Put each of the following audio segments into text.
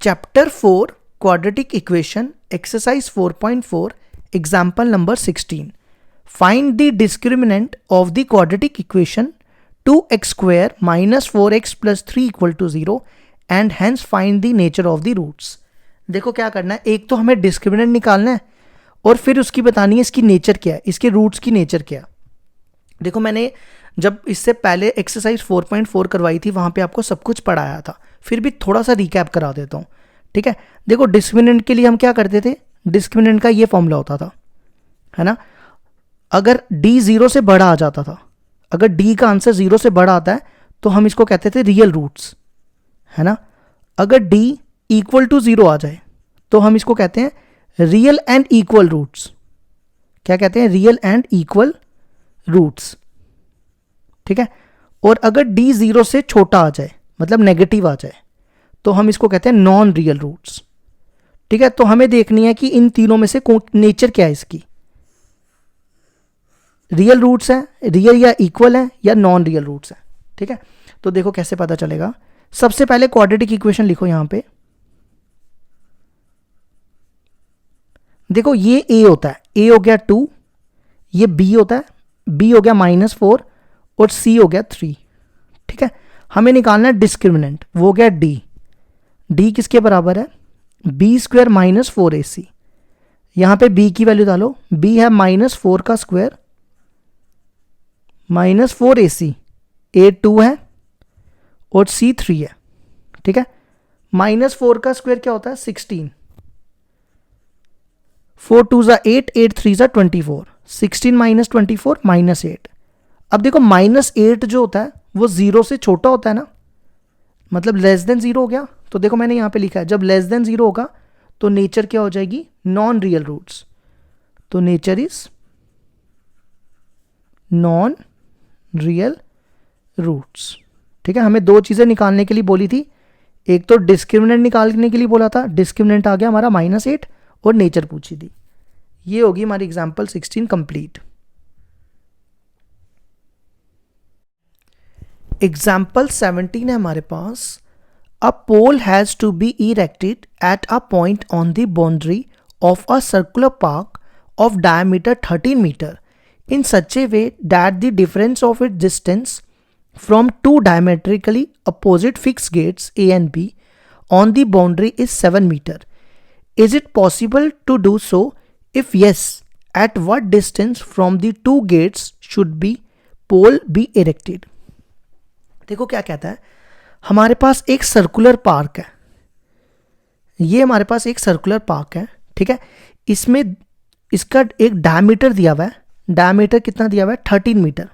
Chapter 4 quadratic equation exercise 4.4 example number 16. Find the discriminant of the quadratic equation 2x² - 4x + 3 = 0 and hence find the nature of the roots. देखो क्या करना है, एक तो हमें discriminant निकालना है और फिर उसकी बतानी है इसकी नेचर क्या है, इसके रूट्स की नेचर क्या है. देखो मैंने जब इससे पहले एक्सरसाइज 4.4 करवाई थी वहाँ पे आपको सब कुछ पढ़ाया था, फिर भी थोड़ा सा रिकैप करा देता हूँ. ठीक है, देखो डिस्क्रिमिनेंट के लिए हम क्या करते थे, डिस्क्रिमिनेंट का ये फॉर्मूला होता था, है ना. अगर d 0 से बड़ा आ जाता था, अगर d का आंसर 0 से बड़ा आता है तो हम इसको कहते थे रियल रूट्स, है ना. अगर d = 0 आ जाए तो हम इसको कहते हैं रियल एंड इक्वल रूट्स. क्या कहते हैं, रियल एंड इक्वल रूट्स. ठीक है, और अगर d 0 से छोटा आ जाए मतलब नेगेटिव आ जाए तो हम इसको कहते हैं नॉन रियल रूट्स. ठीक है, तो हमें देखनी है कि इन तीनों में से नेचर क्या है इसकी, रियल रूट्स है, रियल या इक्वल है या नॉन रियल रूट्स है. ठीक है, तो देखो कैसे पता चलेगा. सबसे पहले क्वाड्रेटिक इक्वेशन लिखो यहां पे. देखो ये a होता है, a हो गया 2, ये b होता है, b हो गया -4 और c हो गया 3. ठीक है, हमें निकालना है डिस्क्रिमिनेंट, वो हो गया d. d किसके बराबर है, b² - 4ac. यहां पे b की वैल्यू डालो, b है -4 का स्क्वायर -4ac, a 2 है और c 3 है. ठीक है, -4 का स्क्वायर क्या होता है 16, 4 2 = 8, 8 3 = 24, 16 - 24 -8. अब देखो -8 जो होता है वो 0 से छोटा होता है ना, मतलब लेस देन 0 हो गया. तो देखो मैंने यहां पे लिखा है जब लेस देन 0 होगा तो नेचर क्या हो जाएगी, नॉन रियल रूट्स. तो nature is non real roots. ठीक है, हमें दो चीजें निकालने के लिए बोली थी, एक तो डिस्क्रिमिनेंट निकालने के लिए बोला था, डिस्क्रिमिनेंट आ गया हमारा -8 और नेचर पूछी थी. ये होगी हमारी एग्जांपल 16 कंप्लीट. एग्जाम्पल 17 है हमारे पास. A pole has to be erected at a point on the boundary of a circular park of diameter 13 metre in such a way that the difference of its distance from two diametrically opposite fixed gates A and B on the boundary is 7 meter. Is it possible to do so? If yes, at what distance from the two gates should be pole be erected? देखो क्या कहता है, हमारे पास एक circular park है, ये हमारे पास एक सर्कुलर पार्क है. ठीक है, इसमें इसका एक डायमीटर दिया हुआ है, डायमीटर कितना दिया हुआ है 13 मीटर.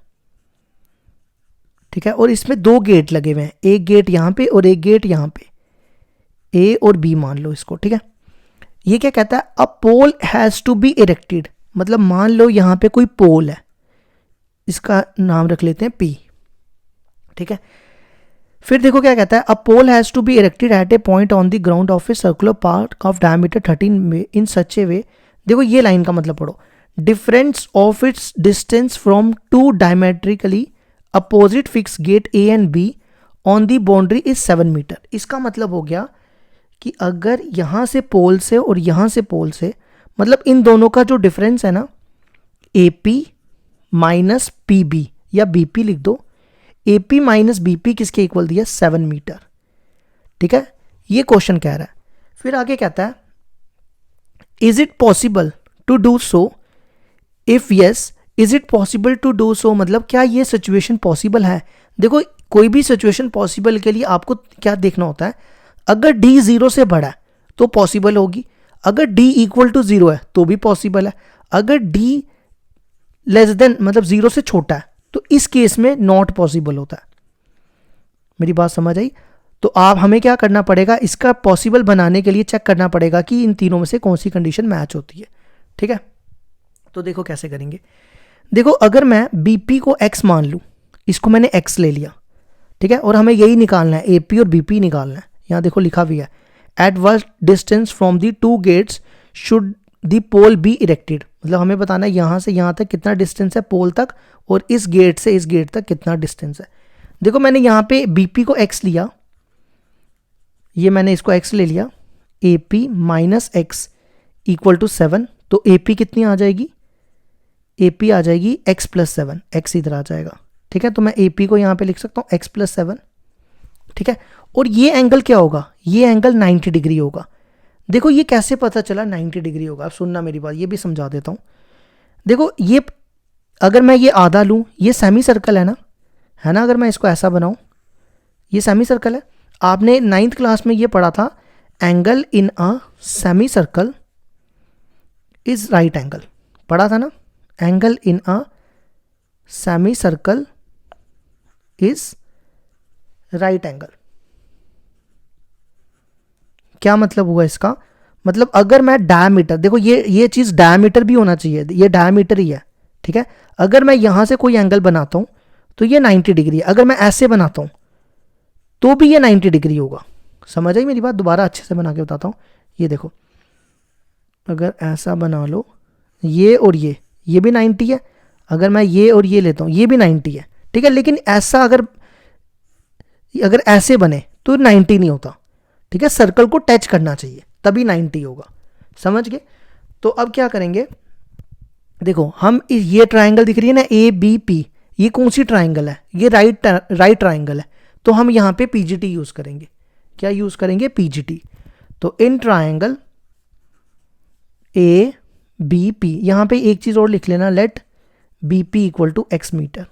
ठीक है, और इसमें दो गेट लगे हुए हैं, एक गेट यहां पे और एक गेट यहां पे, ए और बी मान लो इसको. ठीक है, ये क्या कहता है, a pole has to be erected, मतलब मान लो यहां पे कोई पोल है, इसका नाम रख लेते हैं पी. ठीक है, फिर देखो क्या कहता है, a pole has to be erected at a point on the ground of a circular park of diameter 13 in such a way. देखो ये लाइन का मतलब पढ़ो, difference of its distance from two diametrically opposite fix gate A and B on the boundary is 7 metre. इसका मतलब हो गया कि अगर यहां से पोल से और यहां से पोल से, मतलब इन दोनों का जो डिफरेंस है ना, AP - PB या BP लिख दो, AP - BP किसके इक्वल दिया 7 मीटर. ठीक है, ये क्वेश्चन कह रहा है. फिर आगे कहता है, is it possible to do so? If yes, is it possible to do so, मतलब क्या ये सिचुएशन पॉसिबल है. देखो कोई भी सिचुएशन पॉसिबल के लिए आपको क्या देखना होता है, अगर d 0 से बड़ा है तो पॉसिबल होगी, अगर d = 0 है तो भी पॉसिबल है, अगर d लेस देन मतलब 0 से छोटा है तो इस केस में नॉट पॉसिबल होता है. मेरी बात समझ आई. तो आप हमें क्या करना पड़ेगा, इसका पॉसिबल बनाने के लिए चेक करना पड़ेगा कि इन तीनों में से कौन सी कंडीशन मैच होती है. ठीक है, तो देखो कैसे करेंगे. देखो अगर मैं BP को x मान लूं, इसको मैंने x ले लिया. ठीक है, और हमें यही निकालना है, AP और BP निकालना है. यहां देखो लिखा भी है, at what distance from the two gates should the pole be erected, मतलब हमें बताना है यहां से यहां तक कितना डिस्टेंस है पोल तक और इस गेट से इस गेट तक कितना डिस्टेंस है. देखो मैंने यहां पे BP को x लिया, ये मैंने इसको x ले लिया, A P minus X equal to 7, तो ए पी कितनी आ जाएगी, ए पी आ जाएगी x प्लस 7, एक्स इधर आ जाएगा, ठीक है। तो मैं ए पी को यहाँ पे लिख सकता हूँ x प्लस 7, ठीक है। और ये एंगल क्या होगा, ये एंगल 90 डिग्री होगा। देखो ये कैसे पता चला 90 डिग्री होगा, अब सुनना मेरी बात, ये भी समझा देता हूँ। देखो ये अगर मैं ये आधा लूँ, ये सेमी सर्कल है ना, अगर मैं इसको ऐसा बनाऊँ, ये सेमी सर्कल है। आपने 9th क्लास में ये पढ़ा था, angle in a semi circle is right angle, पढ़ा था ना, angle in a semi circle is right angle. क्या मतलब हुआ इसका, मतलब अगर मैं डायमीटर, देखो ये चीज डायमीटर भी होना चाहिए, ये डायमीटर ही है, ठीक है। अगर मैं यहां से कोई एंगल बनाता हूं तो ये 90 डिग्री है, अगर मैं ऐसे बनाता हूं तो भी ये 90 डिग्री होगा। समझ आई मेरी बात, दोबारा अच्छे से बना के बताता हूं। ये देखो, अगर ऐसा बना लो, ये और ये भी 90 है, अगर मैं ये और ये लेता हूं ये भी 90 है, ठीक है। लेकिन ऐसा अगर ऐसे बने तो 90 नहीं होता, ठीक है। सर्कल को टच करना चाहिए तभी 90 होगा, समझ गए। तो अब क्या करेंगे, देखो हम ये ट्राइंगल दिख रही है ना ए बी पी, ये कौन सी ट्राइंगल है, ये राइट ट्राइंगल है, तो हम यहाँ पे पीजीटी यूज करेंगे। क्या यूज करेंगे, पीजीटी। तो in triangle A B P, यहां पे एक चीज और लिख लेना, let B P equal to X metre.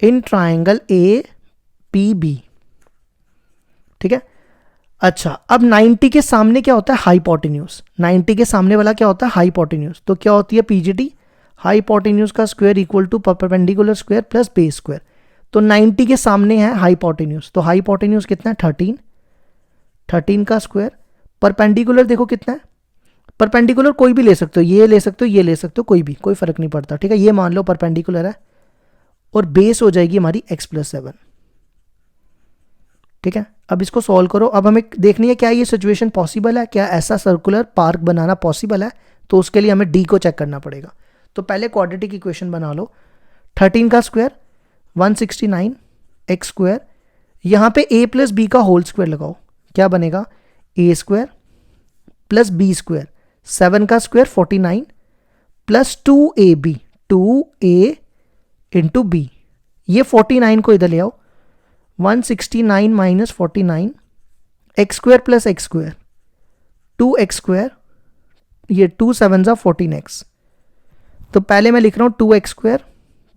In triangle A P B, ठीक है। अच्छा, अब 90 के सामने क्या होता है, हाइपोटेन्यूज। 90 के सामने वाला क्या होता है, हाइपोटेन्यूज। तो क्या होती है पीजीटी, हाइपोटेन्यूज का square equal to perpendicular square plus base square. तो 90 के सामने है हाइपोटेन्यूज, तो हाइपोटेन्यूज कितना है 13, 13 का स्क्वायर। परपेंडिकुलर देखो कितना है, परपेंडिकुलर कोई भी ले सकते हो, ये ले सकते हो, ये ले सकते हो, कोई भी, कोई फर्क नहीं पड़ता, ठीक है। ये मान लो परपेंडिकुलर है, और बेस हो जाएगी हमारी x प्लस 7, ठीक है। अब इसको सॉल्व करो। अब हमें देखनी है क्या ये सिचुएशन पॉसिबल है, क्या ऐसा सर्कुलर पार्क बनाना पॉसिबल है, तो उसके लिए हमें डी को चेक करना पड़ेगा। तो पहले क्वाड्रेटिक इक्वेशन बना लो, 13 का स्क्वायर 169 एक्स स्क्वायर, यहाँ पे a प्लस बी का होल स्क्वायर लगाओ, क्या बनेगा, ए स्क्वायर प्लस बी स्क्वायर, 7 का square 49 plus 2ab, 2a into B. ये 49 को इधर ले आओ, 169 minus 49, x square plus x square 2x square, ये 2 7 14x। तो पहले मैं लिख रहा हूँ 2x स्क्वायर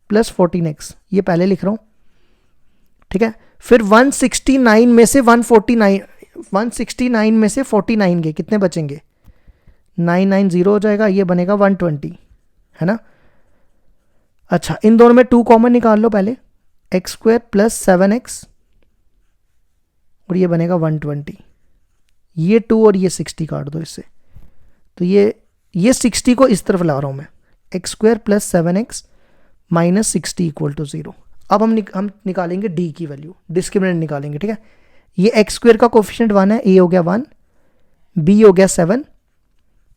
प्लस 14x, ये पहले लिख रहा हूँ, ठीक है। फिर 169 में से 149, 169 में से 49 गए, कितने बचेंगे, 990 हो जाएगा, ये बनेगा 120, है ना। अच्छा, इन दोनों में 2 कॉमन निकाल लो पहले, एक्स स्क्वायर प्लस 7x, और ये बनेगा 120, ये 2 और ये 60 काट दो इससे, तो ये 60 को इस तरफ ला रहा हूं मैं, X square plus 7x minus 60 equal to 0। अब हम निकालेंगे डी की वैल्यू, डिस्क्रिमिनेंट निकालेंगे, ठीक है। ये एक्स स्क्वायर का कोफिशिएंट 1 है, ए हो गया 1, बी हो गया 7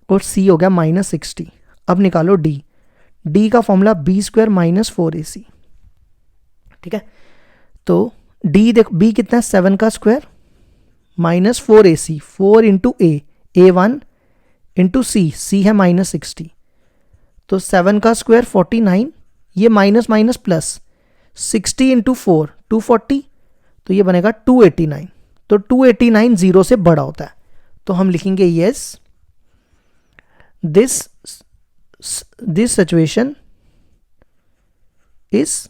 और सी हो गया माइनस 60। अब निकालो डी, डी का formula B square minus 4ac, ठीक है। तो डी देखो, बी कितना है 7 का स्क्वायर माइनस 4ac, 4 इंटू ए 1 इंटू सी है माइनस 60, तो 7 का स्क्वायर 49, ये माइनस माइनस प्लस 60 इंटू 4 240, तो ये बनेगा 289। तो 289 0 से बड़ा होता है, तो हम लिखेंगे yes this situation is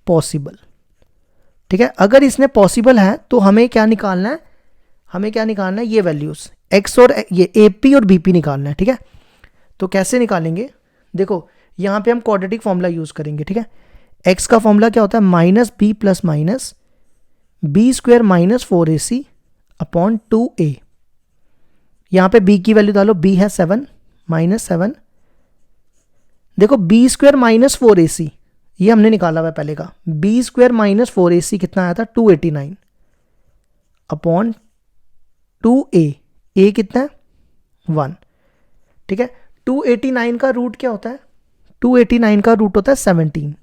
possible, ठीक है। अगर इसने पॉसिबल है तो हमें क्या निकालना है, हमें क्या निकालना है, ये वैल्यूज x और ये AP और BP निकालना है, ठीक है। तो कैसे निकालेंगे, देखो यहां पे हम क्वाड्रेटिक फॉर्मूला यूज करेंगे, ठीक है। x का फॉर्मूला क्या होता है, minus B plus minus B square minus 4ac upon 2a। यहां पे b की वैल्यू डालो, b है 7 माइनस 7, देखो b स्क्वायर माइनस 4ac ये हमने निकाला हुआ पहले का, बी स्क्वायर माइनस 4ac कितना आया था 289 अपॉन 2a, a कितना है 1, ठीक है। 289 का रूट क्या होता है, 289 का रूट होता है 17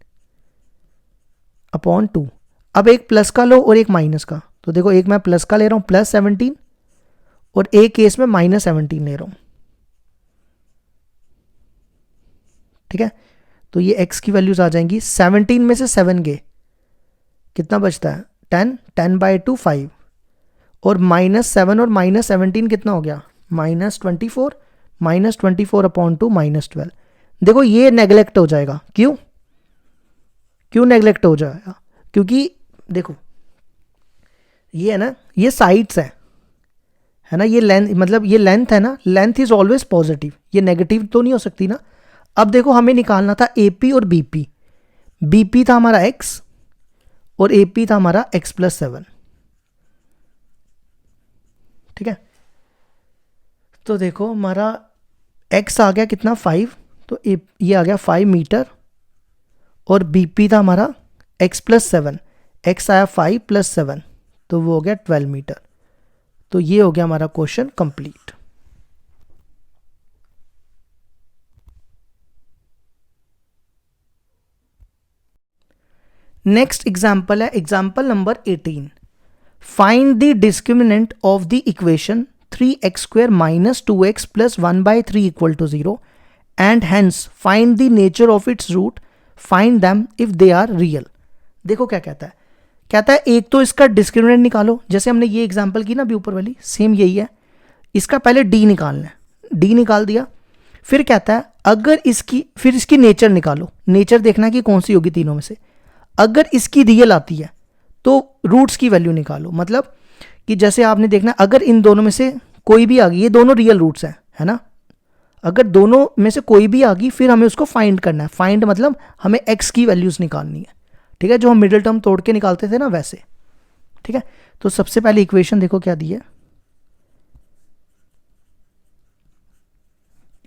अपॉन 2। अब एक प्लस का लो और एक माइनस का, तो देखो एक मैं प्लस का ले रहा हूं प्लस 17 और ए केस में -17 ले रहा हूँ, ठीक है। तो ये x की वैल्यूज आ जाएंगी, 17 में से 7 गए, कितना बचता है 10, 10/2 5, और -7 और -17 कितना हो गया -24, -24/2 -12। देखो ये नेगलेक्ट हो जाएगा, क्यों नेगलेक्ट हो जाएगा, क्योंकि देखो ये है ना, ये साइड्स है ना, ये लेंथ, मतलब ये लेंथ है ना, लेंथ इज ऑलवेज पॉजिटिव, ये नेगेटिव तो नहीं हो सकती ना। अब देखो हमें निकालना था AP और BP, BP था हमारा x और AP था हमारा x+7, ठीक है। तो देखो हमारा x आ गया कितना 5, तो ये आ गया 5 मीटर, और BP था हमारा x+7, x आया 5 + 7, तो वो हो गया 12 मीटर। तो ये हो गया हमारा क्वेश्चन कंप्लीट। नेक्स्ट एग्जाम्पल है example number 18। Find the discriminant of the equation 3x² - 2x + 1/3 = 0 and hence find the nature of its root, find them if they are real. देखो क्या कहता है एक तो इसका डिस्क्रिमिनेंट निकालो, जैसे हमने ये एग्जाम्पल की ना अभी ऊपर वाली, सेम यही है। इसका पहले डी निकालना है, डी निकाल दिया, फिर कहता है अगर इसकी नेचर निकालो, नेचर देखना कि कौन सी होगी तीनों में से। अगर इसकी रियल आती है तो रूट्स की वैल्यू निकालो, मतलब कि जैसे आपने देखना अगर इन दोनों में से कोई भी आ गई, ये दोनों रियल रूट्स हैं, है ना, अगर दोनों में से कोई भी आ गई फिर हमें उसको फाइंड करना है। फाइंड मतलब हमें x की वैल्यूज निकालनी है, ठीक है, जो हम मिडिल टर्म तोड़ के निकालते थे ना वैसे, ठीक है। तो सबसे पहले इक्वेशन देखो क्या दी है,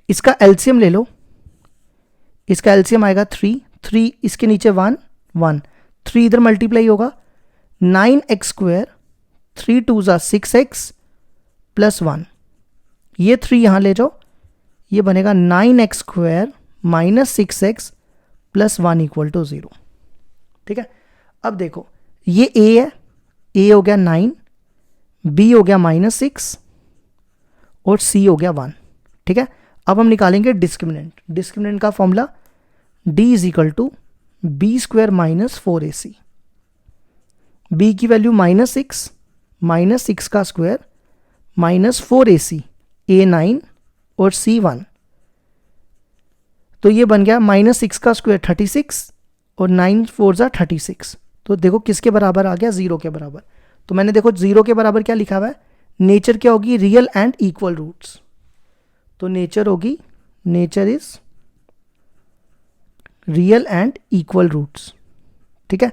इसका एलसीएम ले लो, इसका एलसीएम आएगा 3, इसके नीचे 1, 3 इधर मल्टीप्लाई होगा, 9x², 3 2 = 6x + 1, ये 3 यहां ले जाओ, ये बनेगा 9x² - 6x + 1 = 0, ठीक है। अब देखो ये a है, a हो गया 9, b हो गया -6 और c हो गया 1, ठीक है। अब हम निकालेंगे डिस्क्रिमिनेंट का formula d = b² - 4ac, b की वैल्यू -6, -6 का स्क्वायर -4ac, a 9 और c 1, तो ये बन गया -6 का स्क्वायर 36 और 9 4 = 36। तो देखो किसके बराबर आ गया, 0 के बराबर। तो मैंने देखो 0 के बराबर क्या लिखा हुआ है, नेचर क्या होगी, रियल एंड इक्वल रूट्स। तो नेचर होगी, nature is real and equal roots, ठीक है।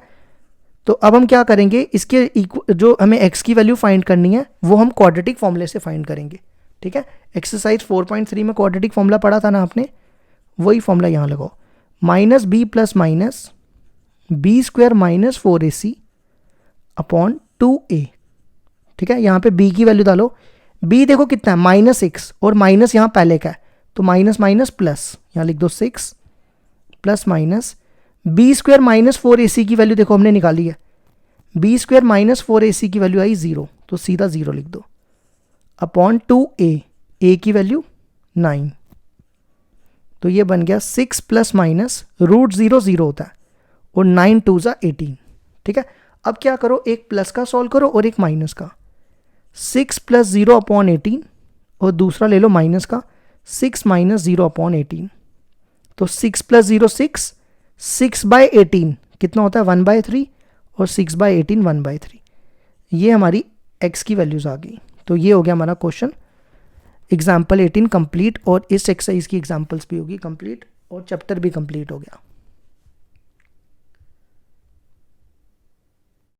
तो अब हम क्या करेंगे, इसके जो हमें x की वैल्यू फाइंड करनी है वो हम क्वाड्रेटिक फॉर्मूले से फाइंड करेंगे, ठीक है। एक्सरसाइज 4.3 में क्वाड्रेटिक फॉर्मूला पढ़ा था ना आपने, वही फॉर्मूला यहाँ लगाओ, -b + -b² - 4ac / 2a, ठीक है। यहाँ पे b की वैल्यू डालो, b देखो कितना है -6 और माइनस यहाँ पहले का है, तो माइनस प्लस यहाँ लिख दो 6 ± b² - 4ac की वैल्यू देखो हमने निकाली है, b² - 4ac की वैल्यू आई 0, तो सीधा 0 लिख दो, / 2a, a की वैल्यू 9, तो ये बन गया 6 ± √0 0 होता है और 9 2 = 18, ठीक है। अब क्या करो, एक प्लस का सॉल्व करो और एक माइनस का, 6 + 0 / 18 और दूसरा ले लो माइनस का, 6 - 0 / 18, तो 6 + 0 6, 6/18 कितना होता है 1/3 और 6/18 1/3, ये हमारी x की वैल्यूज आ गई। तो ये हो गया हमारा क्वेश्चन एग्जाम्पल 18 कंप्लीट, और इस एक्सरसाइज की एग्जाम्पल्स भी होगी कंप्लीट और चैप्टर भी कंप्लीट हो गया।